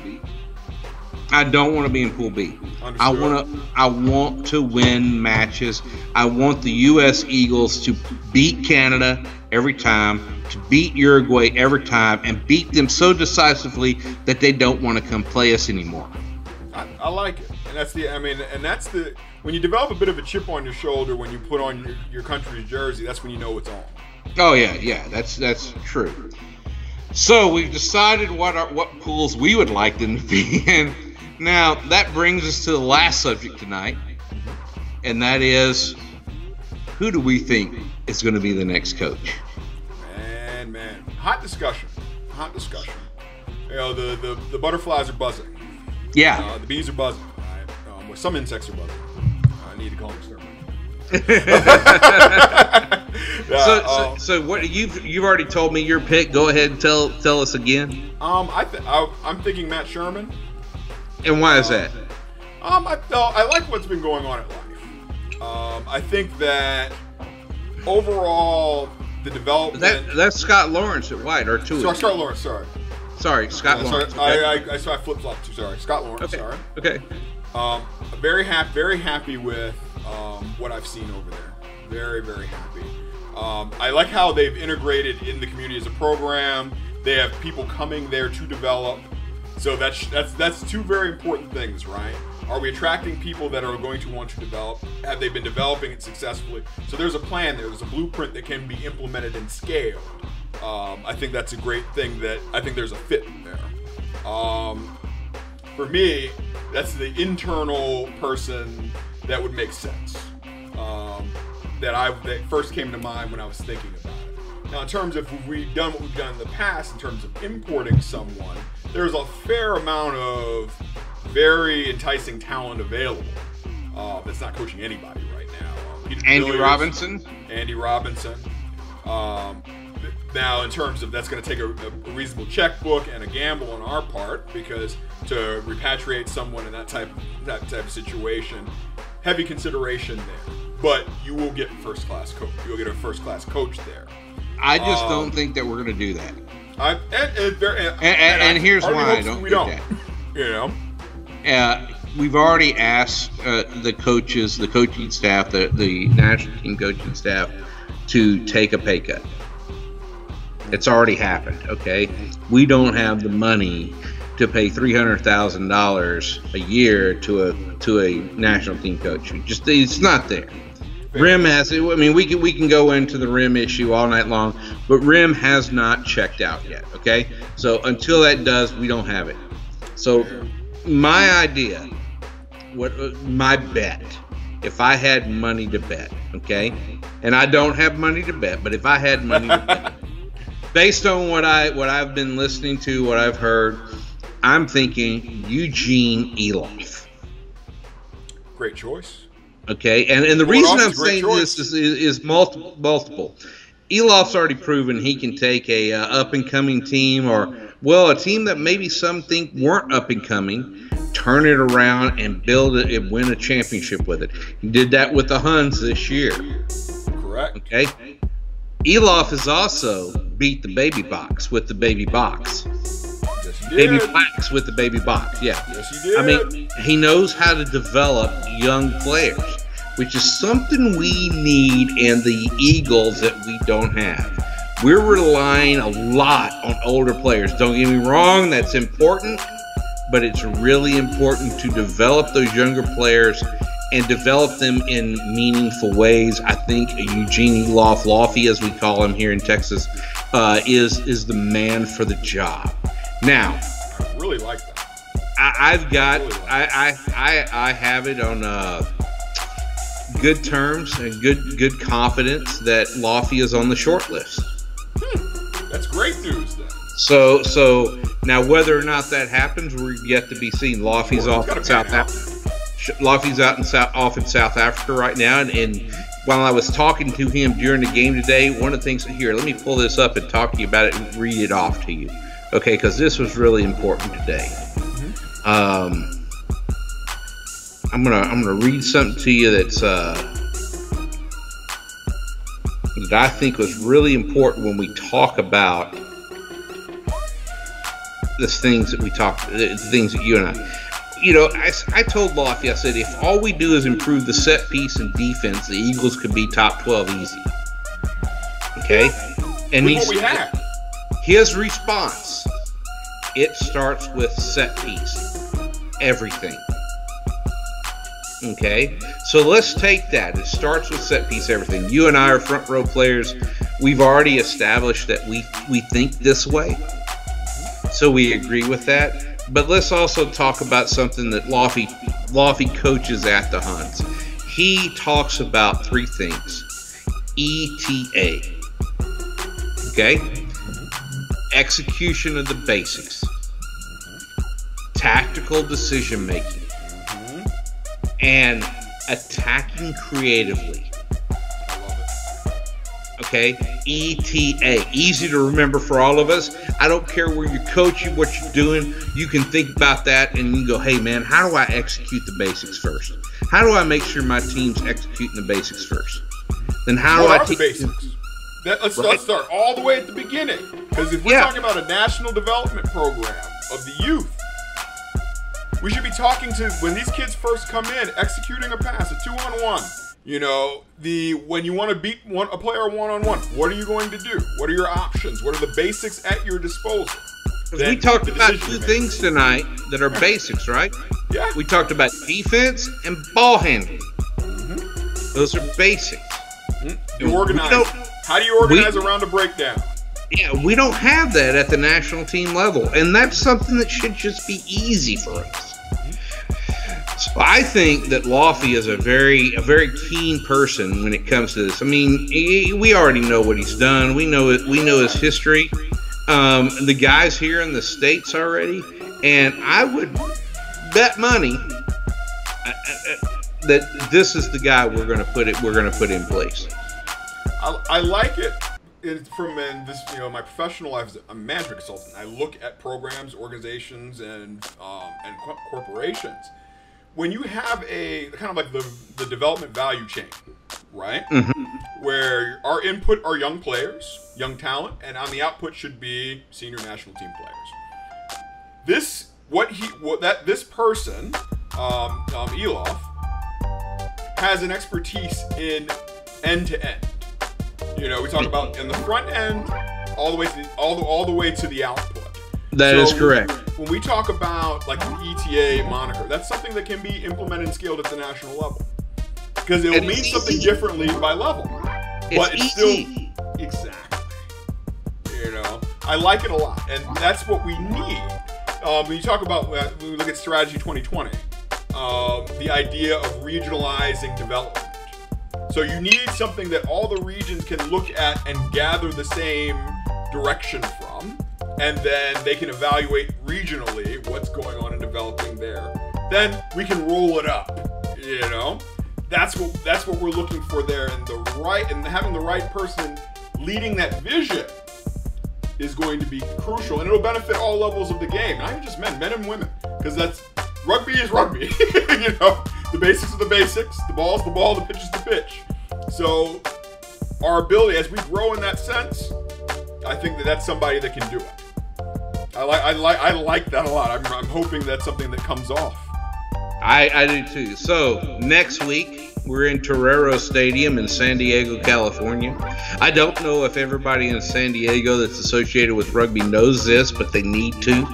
Speaker 2: I don't want to be in Pool B. I want to win matches. I want the U.S. Eagles to beat Canada every time, to beat Uruguay every time, and beat them so decisively that they don't want to come play us anymore.
Speaker 1: I like it, and that's when you develop a bit of a chip on your shoulder when you put on your country's jersey. That's when you know it's on.
Speaker 2: Oh yeah, that's true. So we've decided what pools we would like them to be in. Now, that brings us to the last subject tonight, and that is, who do we think is going to be the next coach?
Speaker 1: Man. Hot discussion. You know, the butterflies are buzzing.
Speaker 2: Yeah.
Speaker 1: The bees are buzzing. Right? Some insects are buzzing. I need to call them exterminate.
Speaker 2: So what you've already told me your pick. Go ahead and tell us again.
Speaker 1: I'm thinking Matt Sherman.
Speaker 2: And why is that?
Speaker 1: I like what's been going on at Life. I think that overall the development.
Speaker 2: That's Scott Lawrence at White, or two.
Speaker 1: Sorry, Scott Lawrence. Sorry,
Speaker 2: Scott Lawrence.
Speaker 1: Okay. I flip flop too. Sorry, Scott Lawrence.
Speaker 2: Okay.
Speaker 1: Sorry.
Speaker 2: Okay.
Speaker 1: Very happy with what I've seen over there. Very, very happy. I like how they've integrated in the community as a program. They have people coming there to develop. So that's two very important things, right? Are we attracting people that are going to want to develop? Have they been developing it successfully? So there's a plan there. There's a blueprint that can be implemented and scaled. I think that's a great thing that I think there's a fit there. For me, that's the internal person that would make sense. That first came to mind when I was thinking about it. Now, in terms of if we've done what we've done in the past, in terms of importing someone, there's a fair amount of very enticing talent available that's not coaching anybody right now.
Speaker 2: Andy Robinson.
Speaker 1: Now, in terms of that's going to take a reasonable checkbook and a gamble on our part, because to repatriate someone in that type of situation, heavy consideration there. But you will get first-class coach. You'll get a first-class coach there.
Speaker 2: I just don't think that we're going to do that.
Speaker 1: And
Speaker 2: here's why I don't
Speaker 1: we
Speaker 2: think
Speaker 1: don't.
Speaker 2: that.
Speaker 1: You know,
Speaker 2: we've already asked the coaches, the coaching staff, the national team coaching staff, to take a pay cut. It's already happened. Okay, we don't have the money to pay $300,000 a year to a national team coach. It's not there. Rim has it. I mean, we can go into the rim issue all night long, but rim has not checked out yet. Okay, so until that does, we don't have it. So my idea, my bet, if I had money to bet, okay, and I don't have money to bet, but if I had money to bet, based on what I've been listening to, what I've heard, I'm thinking Eugene Eloff.
Speaker 1: Great choice.
Speaker 2: Okay, and the reason I'm saying this is multiple. Eloff's already proven he can take a up-and-coming team, or a team that maybe some think weren't up-and-coming, turn it around and build it and win a championship with it. He did that with the Huns this year.
Speaker 1: Correct.
Speaker 2: Okay. Eloff has also beat the baby box with the baby box.
Speaker 1: Yes, he did.
Speaker 2: Baby blacks with the baby box. Yeah.
Speaker 1: Yes, he did.
Speaker 2: I mean, he knows how to develop young players, which is something we need in the Eagles that we don't have. We're relying a lot on older players. Don't get me wrong, that's important, but it's really important to develop those younger players and develop them in meaningful ways. I think Eugene Eloff, Lofty as we call him here in Texas, is the man for the job. Now,
Speaker 1: I really like that.
Speaker 2: I have it on good terms and good confidence that Lofty is on the short list.
Speaker 1: That's great news then.
Speaker 2: So now whether or not that happens, we're yet to be seen. Lofty's off in South Africa. Lofty's off in South Africa right now, and while I was talking to him during the game today, one of the things here, let me pull this up and talk to you about it and read it off to you, okay? Because this was really important today. I'm gonna read something to you that's that I think was really important when we talk about the things that the things that you and I. You know, I told Lofty, I said, if all we do is improve the set piece and defense, the Eagles could be top 12 easy. Okay? And his response, it starts with set piece. Everything. Okay? So let's take that. It starts with set piece, everything. You and I are front row players. We've already established that we think this way. So we agree with that. But let's also talk about something that Lofty coaches at the Huns. He talks about three things. ETA. Okay? Execution of the basics. Tactical decision making. And attacking creatively.
Speaker 1: I love it.
Speaker 2: Okay? ETA. Easy to remember for all of us. I don't care where you're coaching, what you're doing. You can think about that and you can go, hey man, how do I execute the basics first? How do I make sure my team's executing the basics first? Then how do I
Speaker 1: teach the basics? Let's start all the way at the beginning. Because if we're talking about a national development program of the youth, we should be talking to, when these kids first come in, executing a pass, a 2-on-1. You know, when you want to beat a player one-on-one, what are you going to do? What are your options? What are the basics at your disposal?
Speaker 2: Because we talked about two things tonight that are basics, right?
Speaker 1: Yeah.
Speaker 2: We talked about defense and ball handling. Those are basics.
Speaker 1: How do you organize around a breakdown?
Speaker 2: Yeah, we don't have that at the national team level, and that's something that should just be easy for us. So I think that Laffey is a very keen person when it comes to this. I mean, we already know what he's done. We know his history. The guys here in the States already, and I would bet money that this is the guy we're going to put in place.
Speaker 1: I like it. My professional life as a management consultant, I look at programs, organizations, and corporations. When you have a kind of like the development value chain, right? Mm-hmm. Where our input are young players, young talent, and on the output should be senior national team players. This person, Elof, has an expertise in end to end. You know, we talk about in the front end, all the way to the output.
Speaker 2: That is correct.
Speaker 1: When we talk about like the ETA moniker, that's something that can be implemented and scaled at the national level, because it will mean something differently by level. But it's still exactly. You know, I like it a lot, and that's what we need. When you talk about when we look at Strategy 2020, the idea of regionalizing development. So you need something that all the regions can look at and gather the same direction from, and then they can evaluate regionally what's going on in developing there. Then we can roll it up. You know, that's what we're looking for there, and having the right person leading that vision is going to be crucial, and it'll benefit all levels of the game, not even just men and women, because rugby is rugby. You know, the basics are the basics. The ball's the ball. The pitch is the pitch. So our ability, as we grow in that sense, I think that's somebody that can do it. I like that a lot. I'm hoping that's something that comes off.
Speaker 2: I do too. So next week we're in Torero Stadium in San Diego, California. I don't know if everybody in San Diego that's associated with rugby knows this, but they need to.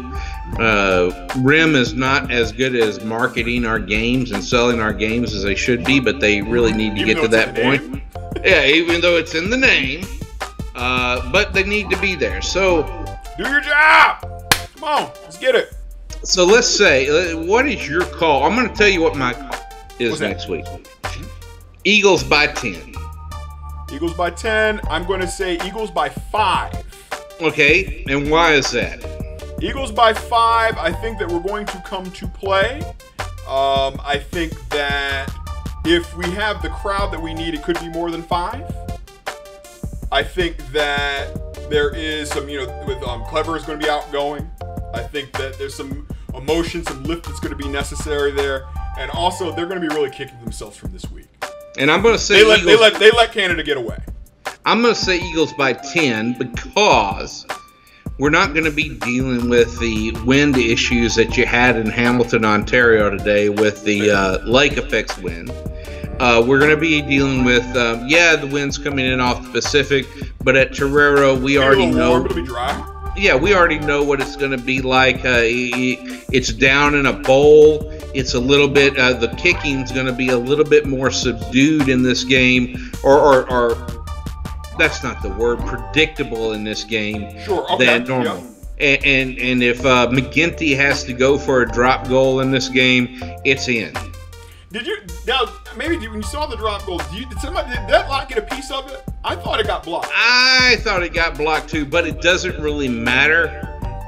Speaker 2: RIM is not as good as marketing our games and selling our games as they should be, but they really need to get to that point. Yeah, even though it's in the name, but they need to be there. So
Speaker 1: do your job. Come on, let's get it.
Speaker 2: So let's say, what is your call? I'm going to tell you what my call is next week. Eagles by 10.
Speaker 1: Eagles by 10. I'm going to say Eagles by 5.
Speaker 2: Okay, and why is that?
Speaker 1: Eagles by 5. I think that we're going to come to play. I think that if we have the crowd that we need, it could be more than 5. I think that there is some, with Clever is going to be outgoing. I think that there's some emotion, some lift that's going to be necessary there, and also they're going to be really kicking themselves from this week.
Speaker 2: And I'm going to say
Speaker 1: they let Canada get away.
Speaker 2: I'm going to say Eagles by 10 because we're not going to be dealing with the wind issues that you had in Hamilton, Ontario today with the lake effects wind. We're going to be dealing with, the wind's coming in off the Pacific, but at Torero, we already know.
Speaker 1: It'll be dry.
Speaker 2: Yeah, we already know what it's going to be like. It's down in a bowl. It's a little bit, the kicking's going to be a little bit more subdued in this game, or that's not the word, predictable in this game than normal. Yeah. And if McGinty has to go for a drop goal in this game, it's in.
Speaker 1: Maybe when you saw the drop goal, did that lock get a piece of it? I thought it got blocked.
Speaker 2: I thought it got blocked too, but it doesn't really matter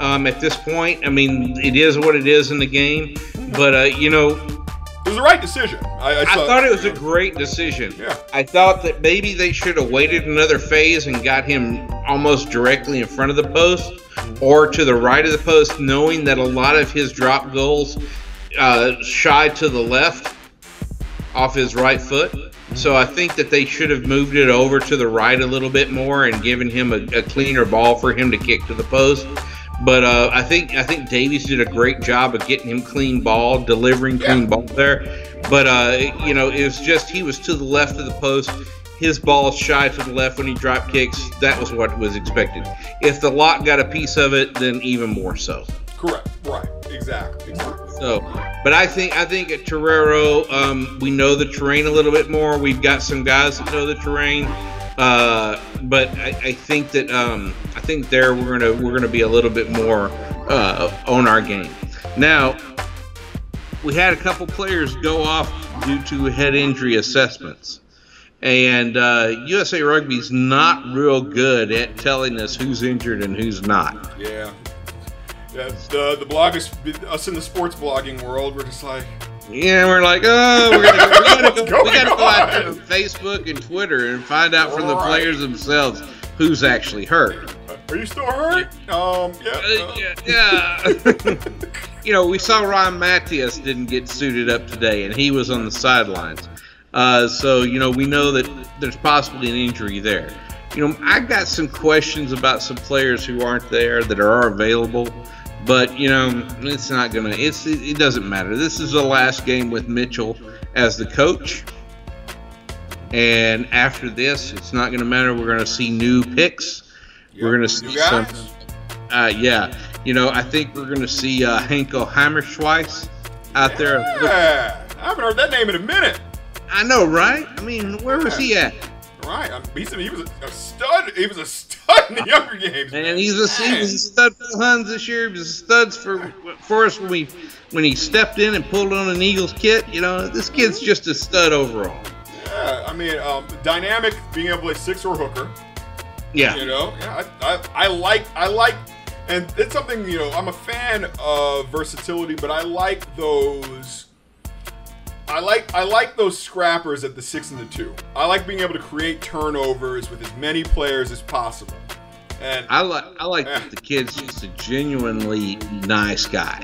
Speaker 2: at this point. I mean, it is what it is in the game, but it
Speaker 1: was the right decision. I
Speaker 2: thought it was a great decision.
Speaker 1: Yeah.
Speaker 2: I thought that maybe they should have waited another phase and got him almost directly in front of the post or to the right of the post, knowing that a lot of his drop goals shy to the left off his right foot. So I think that they should have moved it over to the right a little bit more and given him a cleaner ball for him to kick to the post. But I think Davies did a great job of getting him clean ball, delivering clean ball there. But it was just he was to the left of the post. his ball's shy to the left when he drop kicks. That was what was expected. If the lock got a piece of it, then even more so.
Speaker 1: Correct. Right. Exactly.
Speaker 2: So, but I think at Torero, we know the terrain a little bit more. We've got some guys that know the terrain, but I think that there we're gonna be a little bit more on our game. Now, we had a couple players go off due to head injury assessments, and USA Rugby's not real good at telling us who's injured and who's not.
Speaker 1: Yeah. Yeah, the bloggers, us in the sports blogging world, we're just like,
Speaker 2: yeah, we're like, oh, we gotta go out there on Facebook and Twitter and find out from the players themselves who's actually hurt.
Speaker 1: Are you still hurt?
Speaker 2: Yeah. We saw Ryan Matthias didn't get suited up today, and he was on the sidelines. So we know that there's possibly an injury there. I got some questions about some players who aren't there that are available. But, it's not going to – it doesn't matter. This is the last game with Mitchell as the coach. And after this, it's not going to matter. We're going to see new picks. We're going to see some – I think we're going to see Henko Hammerschweiss out there.
Speaker 1: Yeah, I haven't heard that name in a minute.
Speaker 2: I know, right? I mean, where was he at?
Speaker 1: Right. He was a stud. He was a stud in the younger games.
Speaker 2: And he was a stud for the Huns this year. He was a stud for us when he stepped in and pulled on an Eagles kit. This kid's just a stud overall.
Speaker 1: Yeah, I mean, dynamic, being able to play six or hooker.
Speaker 2: Yeah.
Speaker 1: I like, and it's something, I'm a fan of versatility, but I like those. I like those scrappers at the 6 and the 2. I like being able to create turnovers with as many players as possible. And
Speaker 2: I like that the kid's just a genuinely nice guy.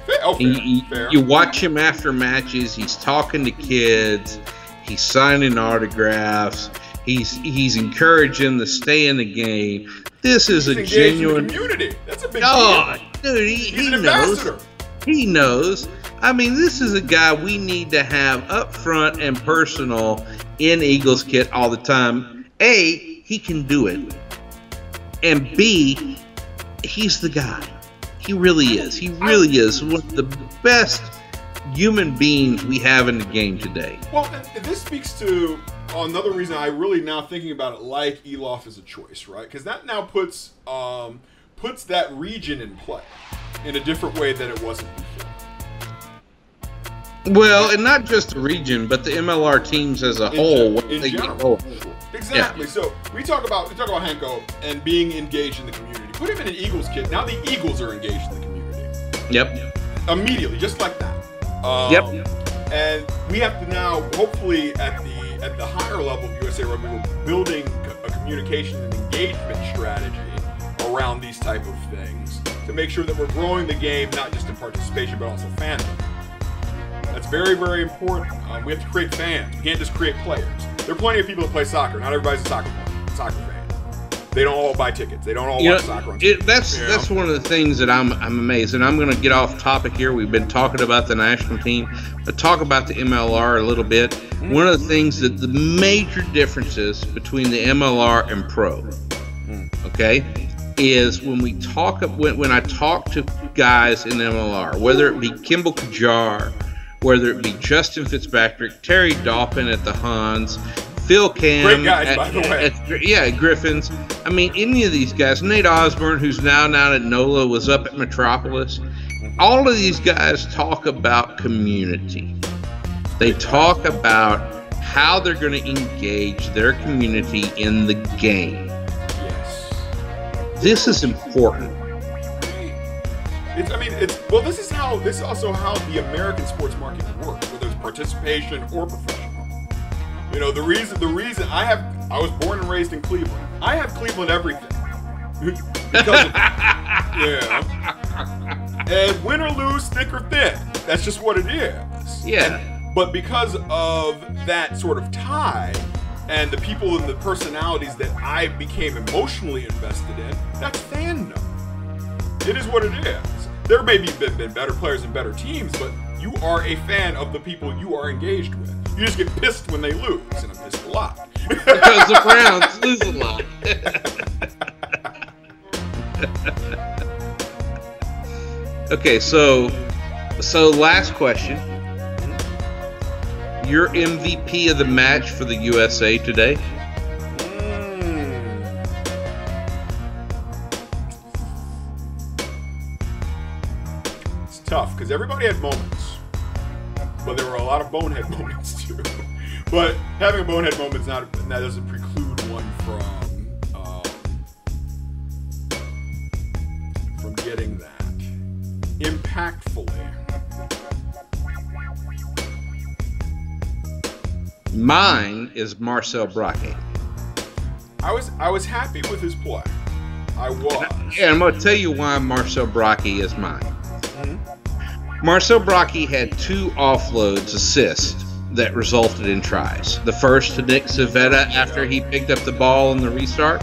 Speaker 1: Fair.
Speaker 2: You watch him after matches. He's talking to kids. He's signing autographs. He's encouraging to stay in the game. This is a genuine
Speaker 1: in the community. That's a big deal.
Speaker 2: Dude, he knows.
Speaker 1: Ambassador.
Speaker 2: He knows. I mean, this is a guy we need to have up front and personal in Eagles kit all the time. A, he can do it. And B, he's the guy. He really is. He really is one of the best human beings we have in the game today.
Speaker 1: Well, and this speaks to another reason I really now thinking about it like Elof as a choice, right? Because that now puts that region in play in a different way than it wasn't before.
Speaker 2: Well, and not just the region, but the MLR teams as a whole.
Speaker 1: In general. Exactly. Yeah. So we talk about Henko and being engaged in the community. Put him in an Eagles kit. Now the Eagles are engaged in the community.
Speaker 2: Yep.
Speaker 1: Immediately, just like that.
Speaker 2: Yep.
Speaker 1: And we have to now, hopefully, at the higher level of USA Rugby, we're building a communication and engagement strategy around these type of things to make sure that we're growing the game, not just in participation, but also fandom. That's very, very important. We have to create fans. We can't just create players. There are plenty of people that play soccer. Not everybody's a soccer fan. They don't all buy tickets. They don't all watch soccer on TV.
Speaker 2: That's one of the things that I'm amazed. And I'm going to get off topic here. We've been talking about the national team, but talk about the MLR a little bit. Mm-hmm. One of the things that the major differences between the MLR and Pro, okay, is when I talk to guys in MLR, whether it be Kimball Kajar, whether it be Justin Fitzpatrick, Terry Doppin at the Huns, Phil Cam,
Speaker 1: great guys, by the way.
Speaker 2: Griffins. I mean, any of these guys, Nate Osborne, who's now at NOLA, was up at Metropolis. All of these guys talk about community. They talk about how they're going to engage their community in the game.
Speaker 1: Yes.
Speaker 2: This is important.
Speaker 1: This is also how the American sports market works, whether it's participation or professional. The reason I was born and raised in Cleveland. I have Cleveland everything. Because of, and win or lose, thick or thin. That's just what it is.
Speaker 2: Yeah.
Speaker 1: But because of that sort of tie and the people and the personalities that I became emotionally invested in, that's fandom. It is what it is. There may be been better players and better teams, but You are a fan of the people you are engaged with. You just get pissed when they lose, and I'm pissed a lot.
Speaker 2: Because the Browns lose a lot. Okay, so last question. Your MVP of the match for the USA today?
Speaker 1: It's tough because everybody had moments, but there were a lot of bonehead moments too. But having a bonehead moment that doesn't preclude one from getting that impactfully.
Speaker 2: Mine is Marcel Brocky.
Speaker 1: I was happy with his play. I was.
Speaker 2: And I'm going to tell you why Marcel Brocky is mine. Mm-hmm. Marcel Brocky had 2 offloads assists that resulted in tries. The first to Nick Civetta after he picked up the ball in the restart.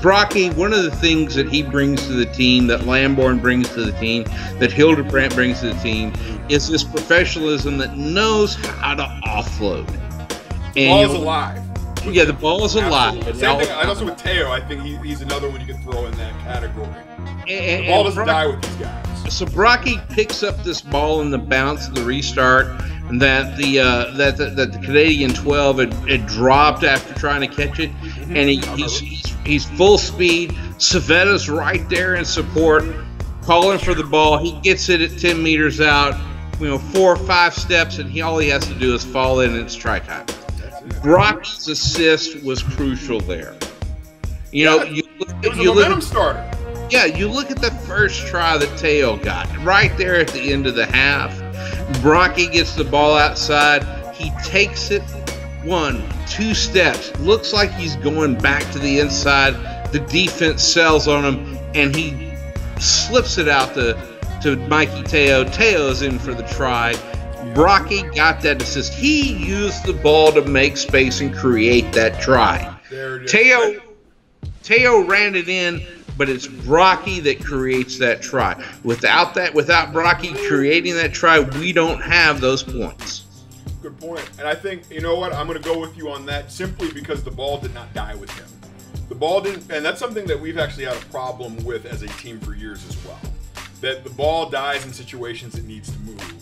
Speaker 2: Brocky, one of the things that he brings to the team, that Lamborn brings to the team, that Hildebrandt brings to the team, is this professionalism that knows how to offload.
Speaker 1: The ball is alive.
Speaker 2: Yeah, the ball is alive.
Speaker 1: Same thing. Also with Teo, I think he's another one you can throw in that category. The ball doesn't die with these guys.
Speaker 2: So Brocky picks up this ball in the bounce of the restart that the Canadian 12 had dropped after trying to catch it, and he's full speed. Civetta's right there in support, calling for the ball. He gets it at 10 meters out, 4 or 5 steps, and all he has to do is fall in, and it's try time. Brocky's assist was crucial there.
Speaker 1: It was a momentum starter.
Speaker 2: Yeah, you look at the first try that Teo got right there at the end of the half. Brocky gets the ball outside. He takes it 1, 2 steps. Looks like he's going back to the inside. The defense sells on him, and he slips it out to Mikey Teo. Teo's in for the try. Brocky got that assist. He used the ball to make space and create that try. Teo ran it in, but it's Brocky that creates that try. Without Brocky creating that try, we don't have those points.
Speaker 1: Good point. And I think, you know what, I'm going to go with you on that simply because the ball did not die with him. The ball didn't, and that's something that we've actually had a problem with as a team for years as well. That the ball dies in situations it needs to move.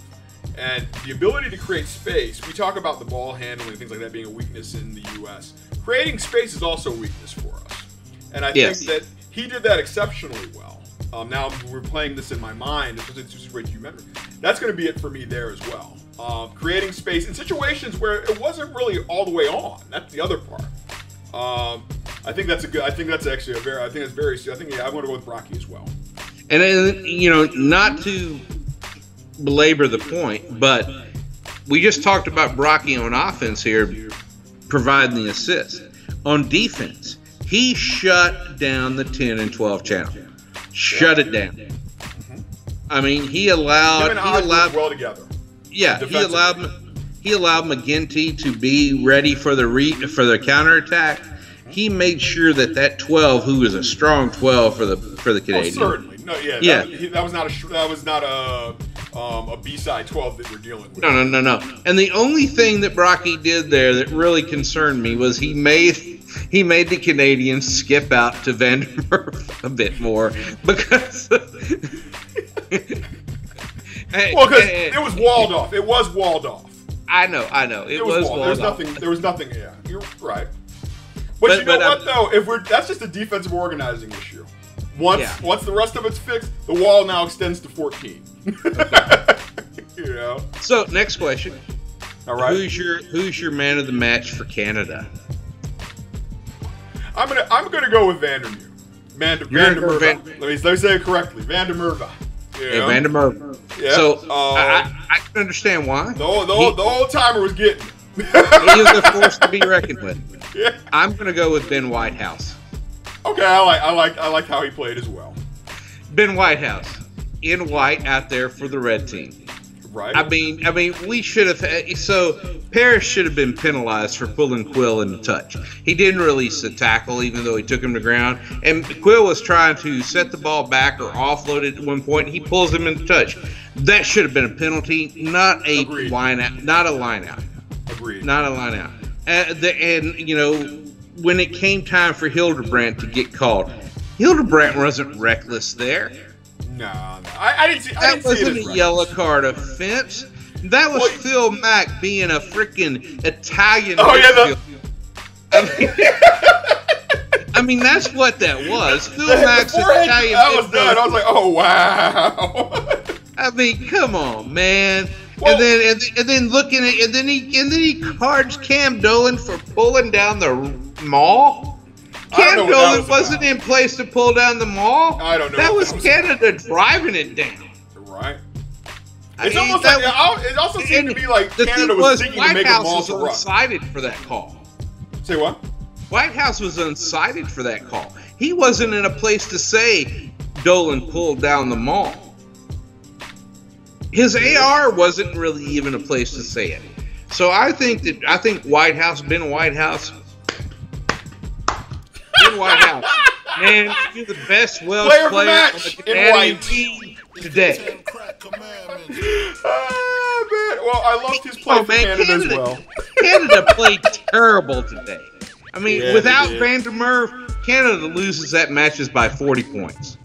Speaker 1: And the ability to create space, we talk about the ball handling, things like that being a weakness in the U.S. Creating space is also a weakness for us. And I think that he did that exceptionally well. Now we're playing this in my mind. It's just what you remember. That's going to be it for me there as well. Creating space in situations where it wasn't really all the way on. That's the other part. I think that's I think that's actually I'm going to go with Brocky as well.
Speaker 2: And then, not to belabor the point, but we just talked about Brocky on offense here, providing the assist. On defense, he shut down the 10 and 12 channel. Shut it down. Mm-hmm. I mean, he allowed
Speaker 1: well together.
Speaker 2: Yeah, he allowed McGinty to be ready for the counterattack. He made sure that 12, who was a strong 12 for the Canadian.
Speaker 1: Oh, certainly. No, yeah. That was not a B-side 12 that we're dealing with.
Speaker 2: No. And the only thing that Brocky did there that really concerned me was he made the Canadians skip out to Vandermeer a bit more because
Speaker 1: it was walled off. It was walled off.
Speaker 2: I know. It was walled off.
Speaker 1: There was nothing. Yeah, you're right. But you know what though? That's just a defensive organizing issue. Once the rest of it's fixed, the wall now extends to 14. Okay.
Speaker 2: So next question.
Speaker 1: All right.
Speaker 2: Who's your man of the match for Canada?
Speaker 1: I'm gonna go with Vandermeer. Vandermeer. Let me say it correctly. Vandermeer.
Speaker 2: Yeah, Vandermeer.
Speaker 1: Yeah.
Speaker 2: So I can understand why.
Speaker 1: The old timer was getting.
Speaker 2: He is a force to be reckoned with.
Speaker 1: Yeah.
Speaker 2: I'm gonna go with Ben Whitehouse.
Speaker 1: Okay, I like how he played as well.
Speaker 2: Ben Whitehouse in white out there for the red team.
Speaker 1: Right.
Speaker 2: I mean, we should have. So Parrish should have been penalized for pulling Quill in the touch. He didn't release the tackle, even though he took him to ground. And Quill was trying to set the ball back or offload it at one point. And he pulls him in the touch. That should have been a penalty, not a line out. Not a line out.
Speaker 1: Agreed.
Speaker 2: Not a line out. And you know, when it came time for Hildebrandt to get called, Hildebrandt wasn't reckless there.
Speaker 1: No. I didn't see.
Speaker 2: That wasn't a yellow card offense. That was Phil Mack being a freaking Italian.
Speaker 1: Oh yeah.
Speaker 2: I mean, that's what that was. Phil Mack's Italian.
Speaker 1: That was done. I was like, oh wow.
Speaker 2: I mean, come on, man. Well, and then looking at and then he cards Cam Dolan for pulling down the maul. Cam Dolan wasn't in place to pull down the maul.
Speaker 1: I don't know.
Speaker 2: That was Canada driving it down.
Speaker 1: Right. It's almost like it also seemed to be like Canada was thinking to make a maul to run.
Speaker 2: Unsighted for that call.
Speaker 1: Say what?
Speaker 2: White House was unsighted for that call. He wasn't in a place to say Dolan pulled down the maul. His AR wasn't really even a place to say it. So I think White House, Ben White House, man, you're the best Welsh player on the Canadian team today.
Speaker 1: Oh, man. Well, I loved his play for Canada as well.
Speaker 2: Canada played terrible today. I mean, without Van der Merwe, Canada loses that matches by 40 points.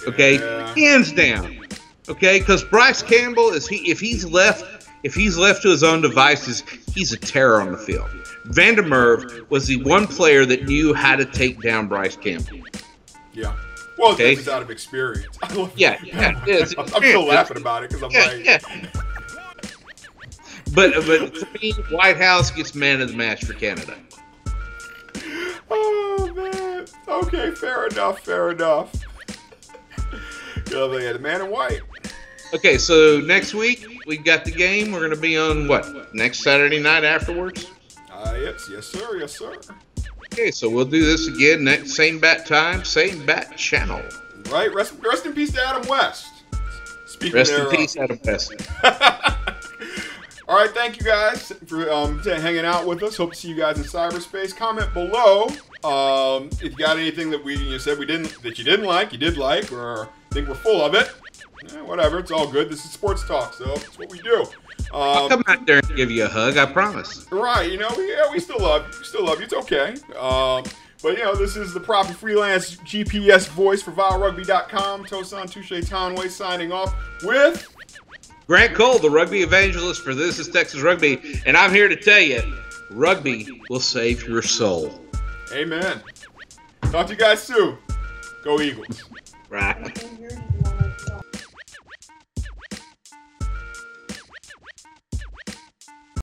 Speaker 2: Okay, hands down. Okay, because Bryce Campbell if he's left to his own devices, he's a terror on the field. Van der Merwe was the one player that knew how to take down Bryce Campbell.
Speaker 1: Yeah. Well, he's out of experience.
Speaker 2: Yeah.
Speaker 1: I'm still laughing about it because I'm like. Yeah.
Speaker 2: But for me, White House gets man of the match for Canada.
Speaker 1: Oh man. Okay, fair enough. The man in white.
Speaker 2: Okay, so next week we got the game. We're going to be on what? Next Saturday night afterwards?
Speaker 1: Yes, sir.
Speaker 2: Okay, so we'll do this again next same bat time, same bat channel.
Speaker 1: Right. Rest in peace to Adam West.
Speaker 2: Rest in peace, Adam West.
Speaker 1: All right, thank you guys for hanging out with us. Hope to see you guys in cyberspace. Comment below if you got anything that you didn't like, you did like, or think we're full of it. Whatever, it's all good. This is sports talk, so it's what we do.
Speaker 2: I'll come out there and give you a hug, I promise.
Speaker 1: Right, we still love you. It's okay. But, this is the proper freelance GPS voice for VileRugby.com. Tosan Touche Tonway signing off with
Speaker 2: Grant Cole, the rugby evangelist for This is Texas Rugby. And I'm here to tell you, rugby will save your soul.
Speaker 1: Amen. Talk to you guys soon. Go Eagles.
Speaker 2: Right.